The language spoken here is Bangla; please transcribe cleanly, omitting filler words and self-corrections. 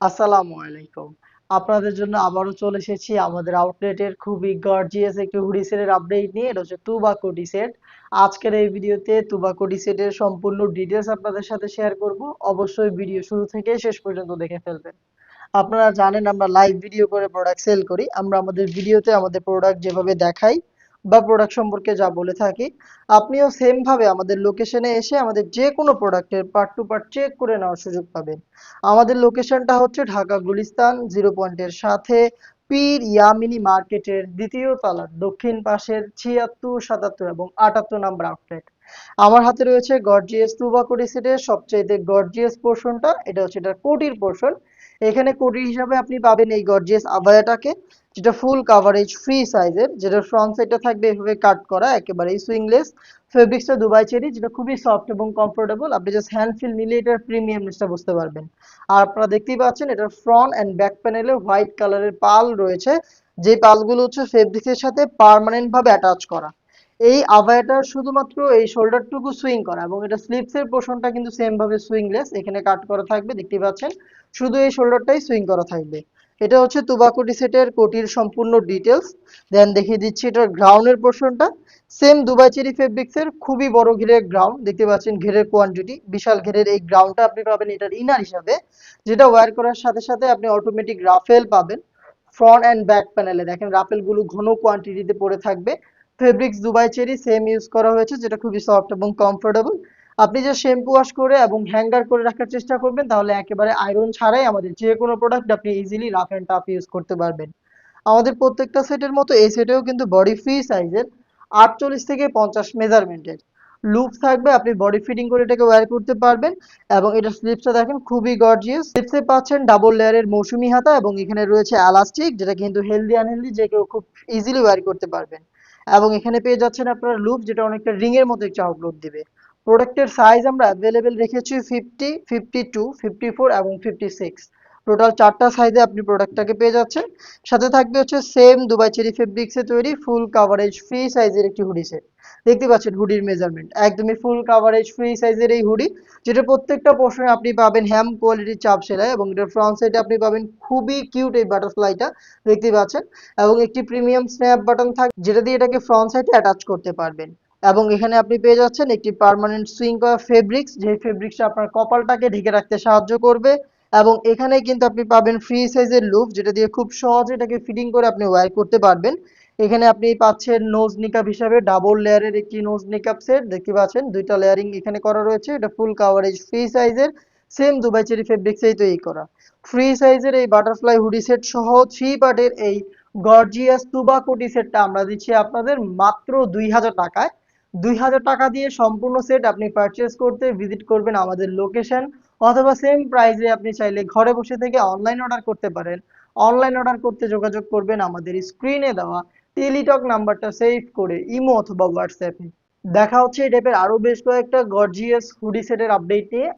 আসসালামু আলাইকুম। আপনাদের জন্য আবারও চলে এসেছি আমাদের আউটলেটের খুবই গর্জিয়াস একটি হুডি সেটের আপডেট নিয়ে। এটা হচ্ছে তুবা কোটি সেট। আজকের এই ভিডিওতে তুবা কোটি সেটের সম্পূর্ণ ডিটেলস আপনাদের সাথে শেয়ার করব। অবশ্যই ভিডিও শুরু থেকে শেষ পর্যন্ত দেখে ফেলবেন। আপনারা জানেন আমরা লাইভ ভিডিও করে প্রোডাক্ট সেল করি। আমরা আমাদের ভিডিওতে আমাদের প্রোডাক্ট যেভাবে দেখাই বা প্রোডাক্ট সম্পর্কে যা বলে থাকি, আপনিও সেম ভাবে আমাদের লোকেশনে এসে আমাদের যে কোনো প্রোডাক্টের পার্ট টু পার্ট চেক করে নেওয়ার সুযোগ পাবেন। আমাদের লোকেশনটা হচ্ছে ঢাকা গুলিস্তান 0 পয়েন্টের সাথে পীর ইয়ামিনী মার্কেটের দ্বিতীয় তলার দক্ষিণ পাশের 76, 77 এবং 78 নাম্বার আউটলেট। আমার হাতে রয়েছে গর্জিয়াস তুবা কোটি সেটের সবচাইতে গর্জিয়াস পোর্শনটা। এটা হচ্ছে এটার কোটির পোর্শন। এখানে কোটি হিসাবে আপনি পাবেন এই গর্জিয়াস আবায়াটাকে, যেটা ফুল কাভারেজ ফ্রি সাইজের, যেটা ফ্রন্ট সাইডটা থাকবে এভাবে কাট করা একেবারেই সুইংলেস। ফেব্রিক্সটা দুবাই চেরি, যেটা খুবই সফট এবং কমফোর্টেবল। আপনি জাস্ট হ্যান্ড ফিল নিলে এটার প্রিমিয়ামনেসটা বুঝতে পারবেন। আর আপনারা দেখতেই পাচ্ছেন এটার ফ্রন্ট অ্যান্ড ব্যাক প্যানেলে হোয়াইট কালারের পাল রয়েছে, যে পালগুলো হচ্ছে ফেব্রিক্সের সাথে পার্মানেন্ট ভাবে অ্যাটাচ করা। এই আভায়াটার শুধুমাত্র এই শোল্ডারটুকু সুইং করা, এবং এটা স্লিভসের পোর্শনটা কিন্তু সেম ভাবে সুইংলেস, এখানে কাট করা থাকবে দেখতেই পাচ্ছেন। শুধু এই শোল্ডারটাই সুইং করা থাকবে। এটা হচ্ছে তুবা কোটি সেটের কোটির সম্পূর্ণ ডিটেলস। দেন দেখিয়ে দিচ্ছি এটার গ্রাউন্ডের পোর্শনটা। সেম দুবাই চেরি ফেব্রিক্সের খুবই বড় ঘেরের গ্রাউন্ড দেখতে পাচ্ছেন, ঘেরের কোয়ান্টিটি বিশাল ঘেরের এই গ্রাউন্ডটা আপনি পাবেন এটার ইনার হিসাবে, যেটা ওয়্যার করার সাথে সাথে আপনি অটোমেটিক রাফেল পাবেন। ফ্রন্ট অ্যান্ড ব্যাক প্যানেলে দেখেন রাফেল গুলো ঘন কোয়ান্টিটিতে পড়ে থাকবে। Fabrics Dubai cherry same use করা হয়েছে, যেটা খুবই সফট এবং কমফোর্টেবল। আপনি যে শ্যাম্পু ওয়াশ করে এবং হ্যাঙ্গার করে রাখার চেষ্টা করবেন, তাহলে একেবারে আয়রন ছাড়াই আমাদের যে কোনো প্রোডাক্ট আপনি easily rough and tough use করতে পারবেন। আমাদের প্রত্যেকটা সেটের মতো এই সেটেও কিন্তু বডি ফ্রি সাইজের 48 থেকে 50 মেজারমেন্টের লুপ থাকবে, আপনি বডি ফিটিং করে এটাকে ওয়্যার করতে পারবেন। এবং এটা স্লিপসটা দেখেন খুবই গর্জিয়াস, স্লিপসে পাচ্ছেন ডাবল লেয়ারের মৌসুমী হাতা, এবং এখানে রয়েছে এলাস্টিক, যেটা কিন্তু হেলদি আনহেলদি যে কেউ খুব ইজিলি ওয়্যার করতে পারবেন। এবং এখানে পেয়ে যাচ্ছেন আপনারা লুপ, যেটা অনেকটা রিং এর মতো একটু আউটলুক দিবে। প্রোডাক্টের সাইজ আমরা অ্যাভেলেবেল রেখেছি 50, 52, 54 এবং 56। টোটাল 4টা সাইজে আপনি প্রোডাক্টটাকে পেয়ে যাচ্ছেন। সাথে থাকবে হচ্ছে সেম দুবাই চেরি ফেব্রিক্সে তৈরি ফুল কাভারেজ ফ্রি সাইজের একটি হুডি সেট। দেখতে পাচ্ছেন হুডির মেজারমেন্ট একদমই ফুল কাভারেজ ফ্রি সাইজের এই হুডি, যেটা প্রত্যেকটা পোর্শনে আপনি পাবেন হ্যাম কোয়ালিটির চাপ সেলাই, এবং এটার ফ্রন্ট সাইডে আপনি পাবেন খুবই কিউট এই বাটারফ্লাইটা দেখতে পাচ্ছেন। এবং একটি প্রিমিয়াম স্ন্যাপ বাটন থাকবে, যেটা দিয়ে এটাকে ফ্রন্ট সাইডে অ্যাটাচ করতে পারবেন। এবং এখানে আপনি পেয়ে যাচ্ছেন একটি পার্মানেন্ট সুইং করা ফেব্রিক্স, যে ফেব্রিক্সটা আপনার কপালটাকে ঢেকে রাখতে সাহায্য করবে। এবং এখানে কিন্তু আপনি পাবেন ফ্রি সাইজের লুপ, যেটা দিয়ে খুব সহজে এটাকে ফিটিং করে আপনি ওয়্যার করতে পারবেন। এখানে আপনি পাচ্ছেন নোজ নিকাপ হিসাবে ডাবল লেয়ারের একটি নোজ নিকাপ সেট দেখতে পাচ্ছেন, দুইটা লেয়ারিং এখানে করা রয়েছে। এটা ফুল কাভারেজ ফ্রি সাইজের, সেম দুবাই চেরি ফেব্রিক্সেই তৈরি করা ফ্রি সাইজের এই বাটারফ্লাই হুডি সেট সহ 3 পার্টের এই গর্জিয়াস তুবা কোটি সেটটা আমরা দিচ্ছি আপনাদের মাত্র 2000 টাকায়। 2000 টাকা দিয়ে সম্পূর্ণ সেট আপনি পারচেস করতে ভিজিট করবেন আমাদের লোকেশন, অথবা সেম প্রাইসে আপনি চাইলে ঘরে বসে থেকে অনলাইন অর্ডার করতে পারেন। অনলাইন অর্ডার করতে যোগাযোগ করবেন আমাদের স্ক্রিনে দেওয়া টেলিটক নাম্বারটা সেভ করে ইমো অথবা হোয়াটসঅ্যাপে। দেখা হচ্ছে এই টাইপের আরো বেশ কয়েকটা গর্জিয়াস হুডি সেটের আপডেট নিয়ে।